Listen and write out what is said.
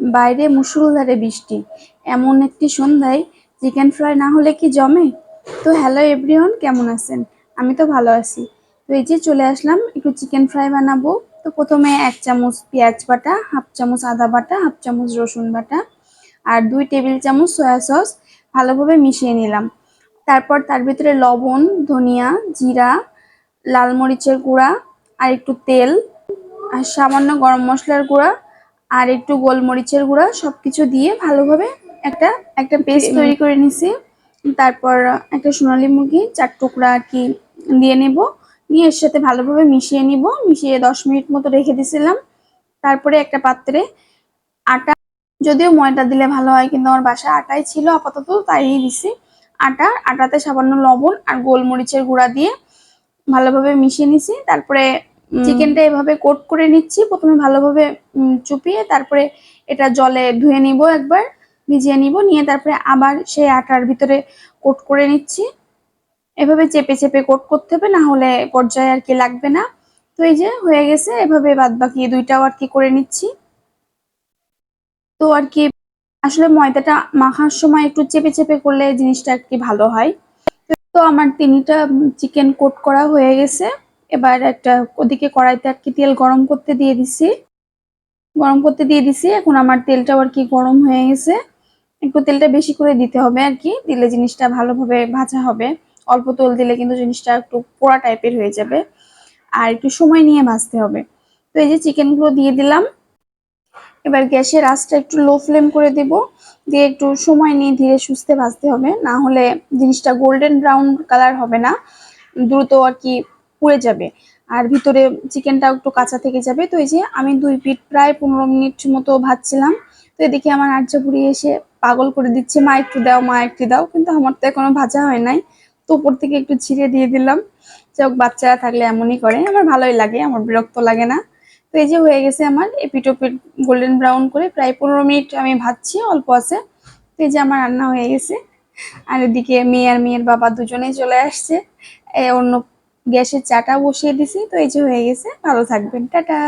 বাইরে মুষলধারে বৃষ্টি, এমন একটি সন্ধ্যায় চিকেন ফ্রাই না হলে কি জমে? তো হ্যালো এভরিওয়ান, কেমন আছেন? আমি তো ভালো আছি। তো এই যে চলে আসলাম, একটু চিকেন ফ্রাই বানাবো। তো প্রথমে 1 চামচ পেঁয়াজ বাটা, 1/2 চামচ আদা বাটা, 1/2 চামচ রসুন বাটা আর 2 টেবিল চামচ সয়া সস ভালোভাবে মিশিয়ে নিলাম। তারপর তার ভিতরে লবণ, ধনিয়া, জিরা, লাল মরিচের গুঁড়া আর একটু তেল আর সামান্য গরম মশলার গুঁড়া আর একটু গোলমরিচের গুঁড়া সবকিছু দিয়ে ভালোভাবে একটা একটা পেস্ট তৈরি করে নিছি। তারপর একটা সোনালী মুরগি 4 টুকরা আর কি দিয়ে নেব, নিয়ে এর সাথে ভালোভাবে মিশিয়ে নিব। মিশিয়ে 10 মিনিট মতো রেখে দিয়েছিলাম। তারপরে একটা পাত্রে আটা, যদিও ময়দা দিলে ভালো হয় কিন্তু আমার বাসায় আটাই ছিল আপাতত, তাই দিছি। আটাতে সামান্য লবণ আর গোলমরিচের গুঁড়া দিয়ে ভালোভাবে মিশিয়ে নিছি। তারপরে চিকেনটা এভাবে কোট করে নিচ্ছি প্রথমে ভালোভাবে চুপিয়ে, তারপরে এটা জলে ধুয়ে নিব, একবার ভিজিয়ে নিব, নিয়ে তারপরে আবার সেই আটার ভিতরে কোট করে নিচ্ছি। এভাবে চেপে চেপে কোট করতে হবে, না হলে পর্যায়ে আর কি লাগবে না। তো এই যে হয়ে গেছে, এভাবে বাদ বাকি দুইটাও আর কি করে নিচ্ছি। তো আর কি আসলে ময়দাটা মাখার সময় একটু চেপে চেপে করলে জিনিসটা আর কি ভালো হয়। তো আমার 3টা চিকেন কোট করা হয়ে গেছে। এবার একটা ওদিকে কড়াইতে আর কি তেল গরম করতে দিয়ে দিছি। এখন আমার তেলটাও আর কি গরম হয়ে গেছে। একটু তেলটা বেশি করে দিতে হবে আর কি, দিলে জিনিসটা ভালোভাবে ভাজা হবে। অল্প তেল দিলে কিন্তু জিনিসটা একটু পোড়া টাইপের হয়ে যাবে, আর একটু সময় নিয়ে ভাজতে হবে। তো এই যে চিকেনগুলো দিয়ে দিলাম। এবার গ্যাসের আঁচটা একটু লো ফ্লেম করে দিব, দিয়ে একটু সময় নিয়ে ধীরে সুস্থে ভাজতে হবে, না হলে জিনিসটা গোল্ডেন ব্রাউন কালার হবে না, দ্রুত আর কি পুড়ে যাবে আর ভিতরে চিকেনটাও একটু কাঁচা থেকে যাবে। তো এই যে আমি 2 পিঠ প্রায় 15 মিনিট মতো ভাজছিলাম। তো এদিকে আমার আর্যা বুড়ি এসে পাগল করে দিচ্ছে, মা একটু দাও, মা একটু দাও, কিন্তু আমার তো এখনো ভাজা হয় নাই। তো উপর থেকে একটু ছিঁড়ে দিয়ে দিলাম। যাই হোক, বাচ্চারা থাকলে এমনই করে, আমার ভালোই লাগে, আমার বিরক্ত লাগে না। তো এই যে হয়ে গেছে আমার এপিট ওপিট গোল্ডেন ব্রাউন করে প্রায় 15 মিনিট আমি ভাজছি অল্প আছে। তো এই যে আমার রান্না হয়ে গেছে। আর এদিকে মেয়ে আর মেয়ের বাবা দুজনেই চলে আসছে। অন্য গ্যাসের চাটা বসিয়ে দিছি। তো এই যে হয়ে গেছে, ভালো থাকবেন, টাটা।